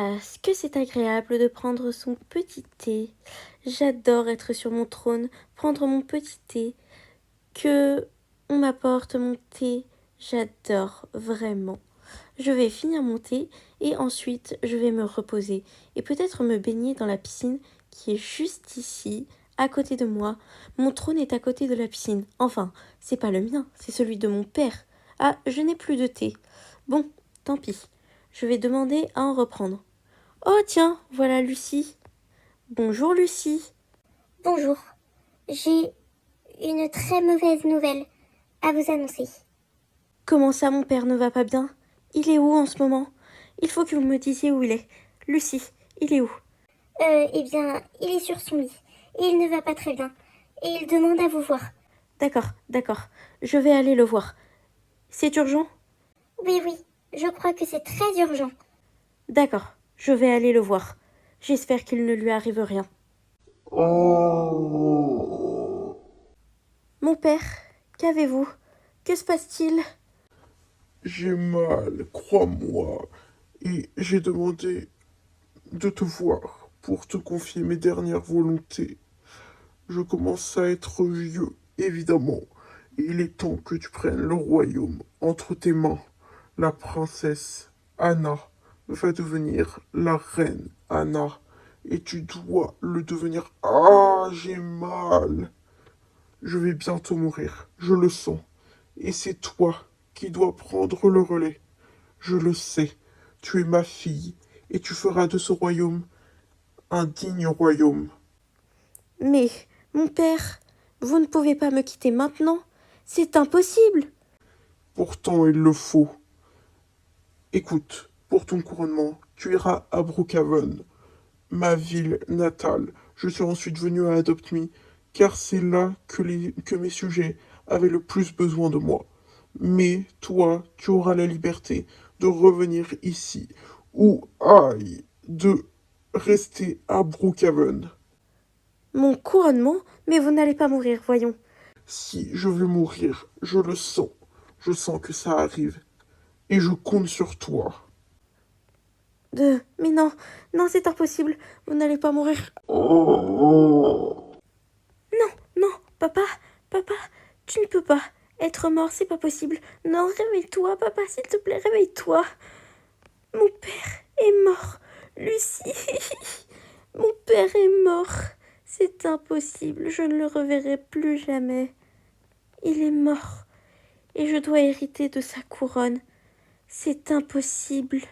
Ah, ce que c'est agréable de prendre son petit thé. J'adore être sur mon trône, prendre mon petit thé, que on m'apporte mon thé. J'adore vraiment. Je vais finir mon thé et ensuite je vais me reposer et peut-être me baigner dans la piscine qui est juste ici, à côté de moi. Mon trône est à côté de la piscine. Enfin, c'est pas le mien, c'est celui de mon père. Ah, je n'ai plus de thé. Bon, tant pis. Je vais demander à en reprendre. Oh tiens, voilà Lucie. Bonjour Lucie. Bonjour, j'ai une très mauvaise nouvelle à vous annoncer. Comment ça mon père ne va pas bien? Il est où en ce moment? Il faut que vous me disiez où il est. Lucie, il est où? Eh bien, il est sur son lit et il ne va pas très bien et il demande à vous voir. D'accord, d'accord. Je vais aller le voir. C'est urgent? Oui, oui, je crois que c'est très urgent. D'accord, je vais aller le voir. J'espère qu'il ne lui arrive rien. Oh, Mon père, qu'avez-vous? Que se passe-t-il? j'ai mal, crois-moi, et j'ai demandé de te voir pour te confier mes dernières volontés. Je commence à être vieux, évidemment, et il est temps que tu prennes le royaume entre tes mains. La princesse Anna va devenir la reine Anna, et tu dois le devenir. Ah, j'ai mal. Je vais bientôt mourir, je le sens. Et c'est toi qui dois prendre le relais. Je le sais, tu es ma fille, et tu feras de ce royaume un digne royaume. Mais, mon père, vous ne pouvez pas me quitter maintenant. C'est impossible. Pourtant, il le faut. Écoute, pour ton couronnement, tu iras à Brookhaven, ma ville natale. Je suis ensuite venu à Adopt Me, car c'est là que mes sujets avaient le plus besoin de moi. Mais toi, tu auras la liberté de revenir ici, ou aïe, de rester à Brookhaven. Mon couronnement? Mais vous n'allez pas mourir, voyons. Si je veux mourir, je le sens. Je sens que ça arrive. Et je compte sur toi. Mais non, non, c'est impossible. Vous n'allez pas mourir. Oh, Non, non, papa, papa, tu ne peux pas. Être mort, c'est pas possible. Non, réveille-toi, papa, s'il te plaît, réveille-toi. Mon père est mort. Lucie, mon père est mort. C'est impossible, je ne le reverrai plus jamais. Il est mort, et je dois hériter de sa couronne. C'est impossible.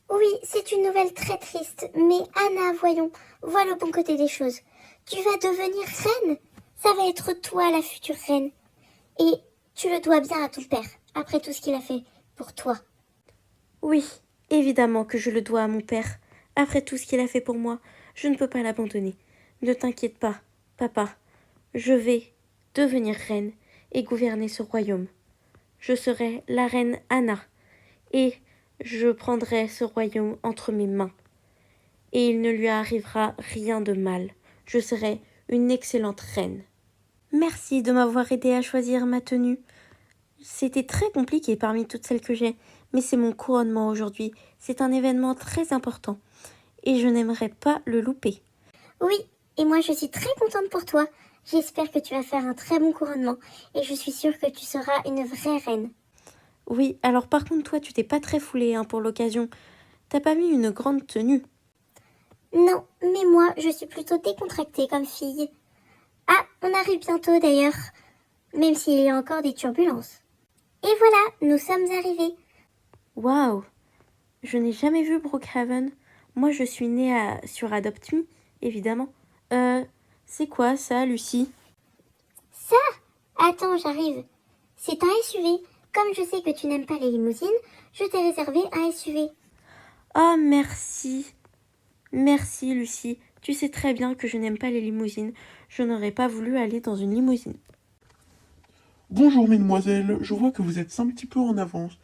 Oui, c'est une nouvelle très triste, mais Anna, voyons, vois le bon côté des choses. Tu vas devenir reine. Ça va être toi la future reine. Et tu le dois bien à ton père, après tout ce qu'il a fait pour toi. Oui, évidemment que je le dois à mon père. Après tout ce qu'il a fait pour moi, je ne peux pas l'abandonner. Ne t'inquiète pas, papa. Je vais devenir reine et gouverner ce royaume. Je serai la reine Anna, et je prendrai ce royaume entre mes mains. Et il ne lui arrivera rien de mal. Je serai une excellente reine. Merci de m'avoir aidé à choisir ma tenue. C'était très compliqué parmi toutes celles que j'ai, mais c'est mon couronnement aujourd'hui. C'est un événement très important, et je n'aimerais pas le louper. Oui, et moi je suis très contente pour toi. J'espère que tu vas faire un très bon couronnement et je suis sûre que tu seras une vraie reine. Oui, alors par contre, toi, tu t'es pas très foulé hein, pour l'occasion. T'as pas mis une grande tenue. Non, mais moi je suis plutôt décontractée comme fille. Ah, on arrive bientôt d'ailleurs, même s'il y a encore des turbulences. Et voilà, nous sommes arrivés. Waouh! Je n'ai jamais vu Brookhaven. Moi, je suis née sur Adopt Me, évidemment. C'est quoi ça, Lucie? Ça? Attends, j'arrive. C'est un SUV. Comme je sais que tu n'aimes pas les limousines, je t'ai réservé un SUV. Oh, merci. Merci, Lucie. Tu sais très bien que je n'aime pas les limousines. Je n'aurais pas voulu aller dans une limousine. bonjour mesdemoiselles, je vois que vous êtes un petit peu en avance.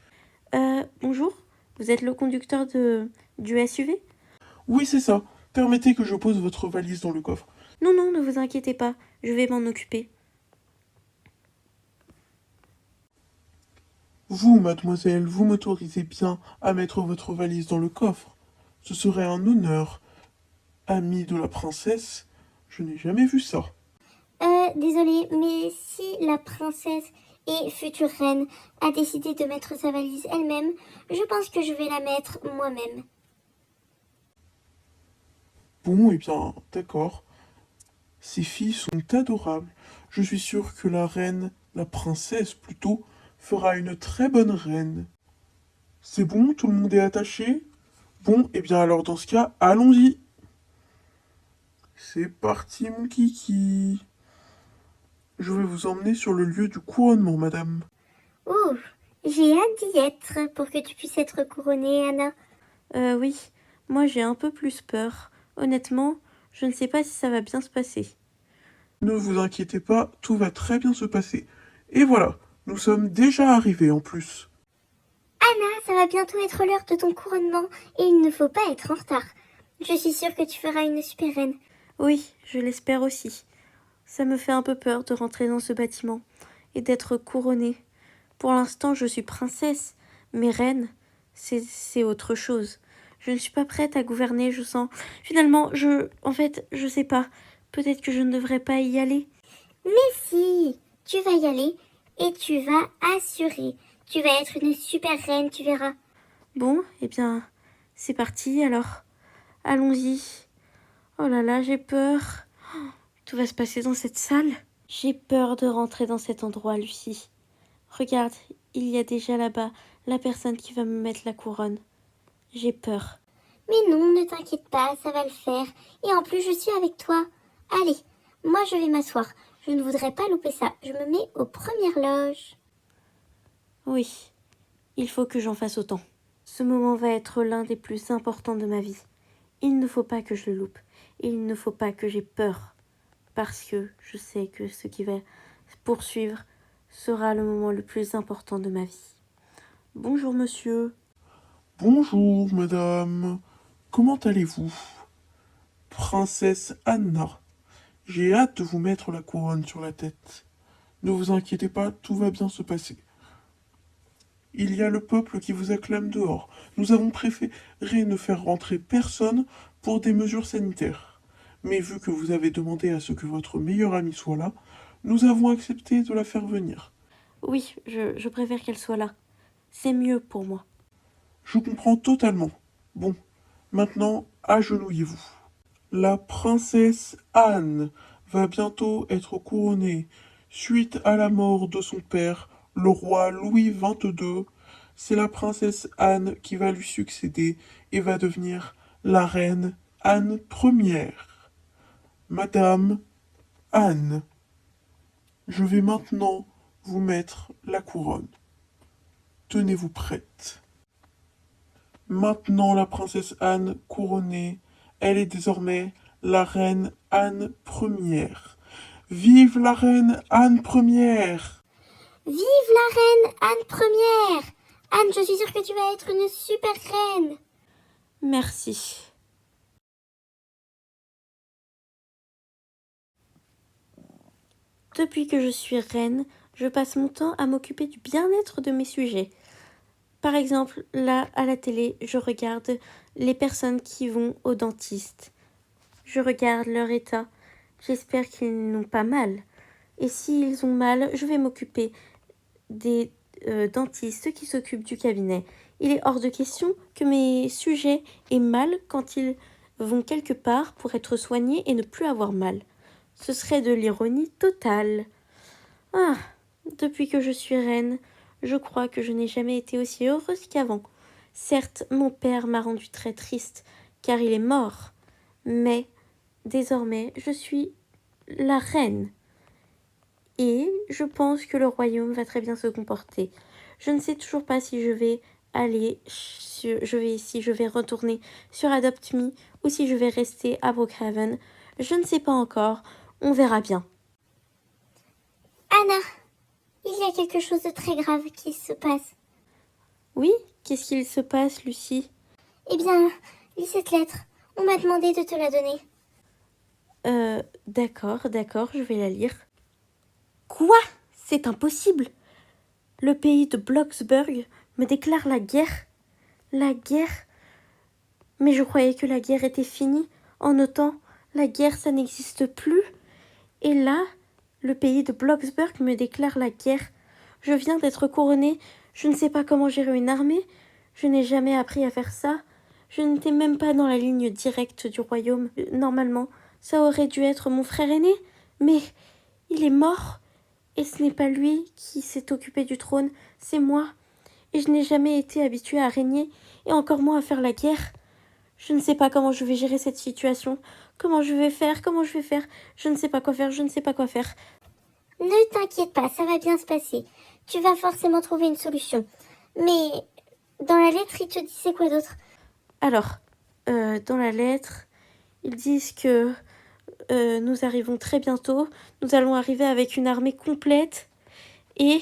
Bonjour. Vous êtes le conducteur du SUV? Oui, c'est ça. Permettez que je pose votre valise dans le coffre. Non, non, ne vous inquiétez pas. Je vais m'en occuper. Vous, mademoiselle, vous m'autorisez bien à mettre votre valise dans le coffre. Ce serait un honneur. Ami de la princesse, je n'ai jamais vu ça. Désolée, mais si la princesse et future reine a décidé de mettre sa valise elle-même, je pense que je vais la mettre moi-même. Bon, eh bien, d'accord. Ces filles sont adorables. Je suis sûr que la reine, la princesse plutôt, fera une très bonne reine. C'est bon, tout le monde est attaché? Bon, eh bien alors dans ce cas, allons-y. C'est parti, mon kiki. Je vais vous emmener sur le lieu du couronnement, madame. Ouh, j'ai hâte d'y être pour que tu puisses être couronnée, Anna. Oui, moi j'ai un peu plus peur. Honnêtement, je ne sais pas si ça va bien se passer. Ne vous inquiétez pas, tout va très bien se passer. Et voilà, nous sommes déjà arrivés en plus. Anna, ça va bientôt être l'heure de ton couronnement et il ne faut pas être en retard. Je suis sûre que tu feras une super reine. Oui, je l'espère aussi. Ça me fait un peu peur de rentrer dans ce bâtiment et d'être couronnée. Pour l'instant, je suis princesse, mais reine, c'est autre chose. Je ne suis pas prête à gouverner, je sens. Finalement, je sais pas. Peut-être que je ne devrais pas y aller. Mais si, tu vas y aller et tu vas assurer. Tu vas être une super reine, tu verras. Bon, eh bien, c'est parti alors. Allons-y. Oh là là, j'ai peur. Tout va se passer dans cette salle. J'ai peur de rentrer dans cet endroit, Lucie. Regarde, il y a déjà là-bas la personne qui va me mettre la couronne. J'ai peur. Mais non, ne t'inquiète pas, ça va le faire. Et en plus, je suis avec toi. Allez, moi je vais m'asseoir. Je ne voudrais pas louper ça. Je me mets aux premières loges. Oui, il faut que j'en fasse autant. Ce moment va être l'un des plus importants de ma vie. Il ne faut pas que je le loupe. Et il ne faut pas que j'ai peur. Parce que je sais que ce qui va poursuivre sera le moment le plus important de ma vie. Bonjour monsieur. Bonjour, madame. Comment allez-vous? Princesse Anna, j'ai hâte de vous mettre la couronne sur la tête. Ne vous inquiétez pas, tout va bien se passer. Il y a le peuple qui vous acclame dehors. Nous avons préféré ne faire rentrer personne pour des mesures sanitaires. Mais vu que vous avez demandé à ce que votre meilleure amie soit là, nous avons accepté de la faire venir. Oui, je préfère qu'elle soit là. C'est mieux pour moi. Je comprends totalement. Bon, maintenant, agenouillez-vous. La princesse Anne va bientôt être couronnée suite à la mort de son père, le roi Louis XXII. C'est la princesse Anne qui va lui succéder et va devenir la reine Anne Première. Madame Anne, je vais maintenant vous mettre la couronne. Tenez-vous prête. Maintenant la princesse Anne couronnée, elle est désormais la reine Anne Première. Vive la reine Anne Première! Vive la reine Anne Première! Anne, je suis sûre que tu vas être une super reine. Merci. Depuis que je suis reine, je passe mon temps à m'occuper du bien-être de mes sujets. Par exemple, là, à la télé, je regarde les personnes qui vont au dentiste. Je regarde leur état. J'espère qu'ils n'ont pas mal. Et s'ils ont mal, je vais m'occuper des dentistes qui s'occupent du cabinet. Il est hors de question que mes sujets aient mal quand ils vont quelque part pour être soignés et ne plus avoir mal. Ce serait de l'ironie totale. Ah, depuis que je suis reine, je crois que je n'ai jamais été aussi heureuse qu'avant. Certes, mon père m'a rendue très triste, car il est mort. Mais, désormais, je suis la reine. Et je pense que le royaume va très bien se comporter. Je ne sais toujours pas si je vais si je vais retourner sur Adopt Me ou si je vais rester à Brookhaven. Je ne sais pas encore. On verra bien. Anna, il y a quelque chose de très grave qui se passe. Oui, qu'est-ce qu'il se passe, Lucie? Eh bien, lis cette lettre. On m'a demandé de te la donner. D'accord, je vais la lire. Quoi? C'est impossible. Le pays de Bloxburg me déclare la guerre. La guerre? Mais je croyais que la guerre était finie. En autant, la guerre, ça n'existe plus. Et là, le pays de Bloxburg me déclare la guerre. Je viens d'être couronnée. Je ne sais pas comment gérer une armée. Je n'ai jamais appris à faire ça. Je n'étais même pas dans la ligne directe du royaume. Normalement, ça aurait dû être mon frère aîné. Mais il est mort. Et ce n'est pas lui qui s'est occupé du trône, c'est moi. Et je n'ai jamais été habituée à régner, et encore moins à faire la guerre. Je ne sais pas comment je vais gérer cette situation. Comment je vais faire. Je ne sais pas quoi faire, je ne sais pas quoi faire. Ne t'inquiète pas, ça va bien se passer. Tu vas forcément trouver une solution. Mais dans la lettre, il te disait quoi d'autre? Alors, dans la lettre, ils disent que nous arrivons très bientôt. Nous allons arriver avec une armée complète. Et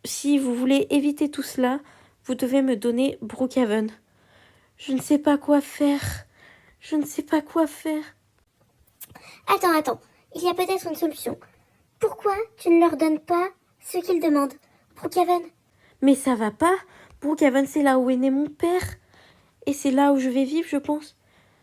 si vous voulez éviter tout cela, vous devez me donner Brookhaven. Je ne sais pas quoi faire. Je ne sais pas quoi faire. Attends, il y a peut-être une solution. Pourquoi tu ne leur donnes pas ce qu'ils demandent, Brookhaven? Mais ça va pas. Brookhaven, c'est là où est né mon père. Et c'est là où je vais vivre, je pense.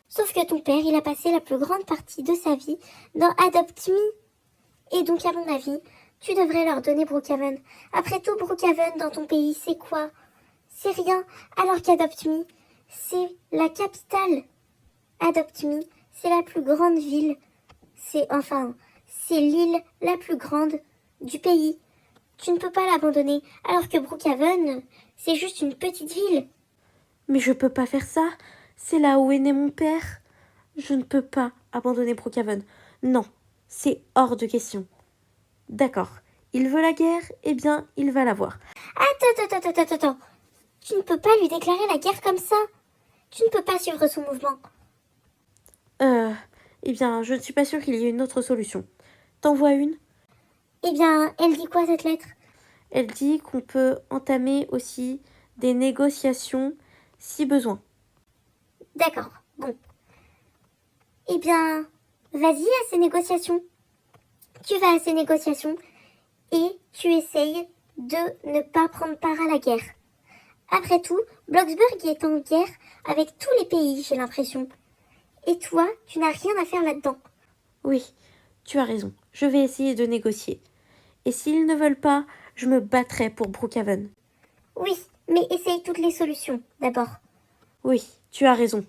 Sauf que ton père, il a passé la plus grande partie de sa vie dans Adopt Me. Et donc, à mon avis, tu devrais leur donner Brookhaven. Après tout, Brookhaven, dans ton pays, c'est quoi? C'est rien, alors qu'Adopt Me, c'est la capitale. Adopt Me, c'est la plus grande ville. C'est l'île la plus grande du pays. Tu ne peux pas l'abandonner, alors que Brookhaven, c'est juste une petite ville. Mais je peux pas faire ça. C'est là où est né mon père. Je ne peux pas abandonner Brookhaven. Non, c'est hors de question. D'accord. Il veut la guerre, eh bien, il va l'avoir. Attends. Tu ne peux pas lui déclarer la guerre comme ça. Tu ne peux pas suivre son mouvement. Eh bien, je ne suis pas sûre qu'il y ait une autre solution. T'en vois une? Eh bien, elle dit quoi cette lettre? Elle dit qu'on peut entamer aussi des négociations si besoin. D'accord, bon. Eh bien, vas-y à ces négociations. Tu vas à ces négociations et tu essayes de ne pas prendre part à la guerre. Après tout, Bloxburg est en guerre avec tous les pays, j'ai l'impression. Et toi, tu n'as rien à faire là-dedans. Oui, tu as raison. Je vais essayer de négocier. Et s'ils ne veulent pas, je me battrai pour Brookhaven. Oui, mais essaye toutes les solutions, d'abord. Oui, tu as raison.